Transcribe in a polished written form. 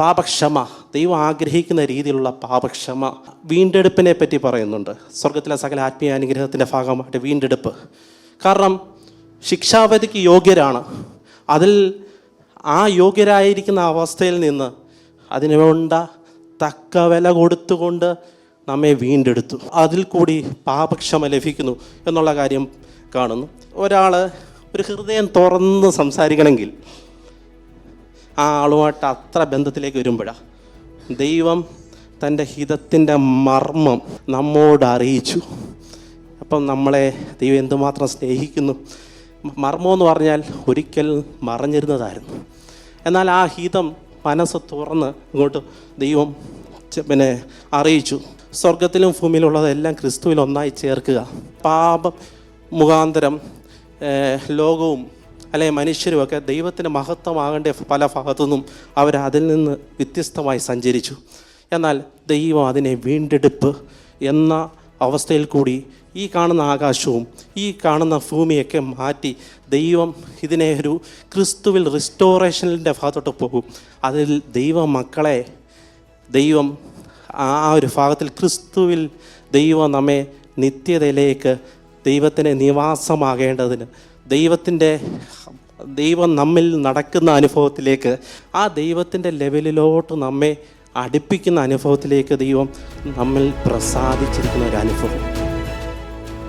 പാപക്ഷമ, ദൈവം ആഗ്രഹിക്കുന്ന രീതിയിലുള്ള പാപക്ഷമ. വീണ്ടെടുപ്പിനെ പറ്റി പറയുന്നുണ്ട്. സ്വർഗത്തിലെ സകല ആത്മീയ അനുഗ്രഹത്തിൻ്റെ ഭാഗമായിട്ട് വീണ്ടെടുപ്പ്. കാരണം ശിക്ഷാവിധിക്ക് യോഗ്യരാണ്. അതിൽ ആ യോഗ്യരായിരിക്കുന്ന അവസ്ഥയിൽ നിന്ന് അതിനുവേണ്ട തക്ക വില കൊടുത്തുകൊണ്ട് നമ്മെ വീണ്ടെടുത്തു. അതിൽ കൂടി പാപക്ഷമ ലഭിക്കുന്നു എന്നുള്ള കാര്യം കാണുന്നു. ഒരാൾ ഒരു ഹൃദയം തുറന്ന് സംസാരിക്കണമെങ്കിൽ ആ ആളുമായിട്ട് അത്ര ബന്ധത്തിലേക്ക് വരുമ്പോഴാണ് ദൈവം തൻ്റെ ഹിതത്തിൻ്റെ മർമ്മം നമ്മോട് അറിയിച്ചു. അപ്പം നമ്മളെ ദൈവം എന്തുമാത്രം സ്നേഹിക്കുന്നു. മർമ്മം എന്ന് പറഞ്ഞാൽ ഒരിക്കൽ മറഞ്ഞിരുന്നതായിരുന്നു. എന്നാൽ ആ ഹിതം മനസ്സ് തുറന്ന് ഇങ്ങോട്ട് ദൈവം അറിയിച്ചു. സ്വർഗത്തിലും ഭൂമിയിലുള്ളതെല്ലാം ക്രിസ്തുവിൽ ഒന്നായി ചേർക്കുക. പാപം മുഖാന്തരം ലോകവും അല്ലെങ്കിൽ മനുഷ്യരുമൊക്കെ ദൈവത്തിന് മഹത്വമാകേണ്ട പല ഭാഗത്തുനിന്നും അവരതിൽ നിന്ന് വ്യത്യസ്തമായി സഞ്ചരിച്ചു. എന്നാൽ ദൈവം അതിനെ വീണ്ടെടുപ്പ് എന്ന അവസ്ഥയിൽ കൂടി ഈ കാണുന്ന ആകാശവും ഈ കാണുന്ന ഭൂമിയൊക്കെ മാറ്റി ദൈവം ഇതിനെ ഒരു ക്രിസ്തുവിൽ റിസ്റ്റോറേഷനിൻ്റെ ഭാഗത്തോട്ട് പോകും. അതിൽ ദൈവ മക്കളെ ദൈവം ആ ഒരു ഭാഗത്തിൽ ക്രിസ്തുവിൽ ദൈവം നമ്മെ നിത്യതയിലേക്ക് ദൈവത്തിൻ്റെ നിവാസമാകേണ്ടതിന് ദൈവം നമ്മിൽ നടക്കുന്ന അനുഭവത്തിലേക്ക്, ആ ദൈവത്തിൻ്റെ ലെവലിലോട്ട് നമ്മെ അടുപ്പിക്കുന്ന അനുഭവത്തിലേക്ക് ദൈവം നമ്മിൽ പ്രസാദിച്ചിരിക്കുന്ന ഒരു അനുഭവം.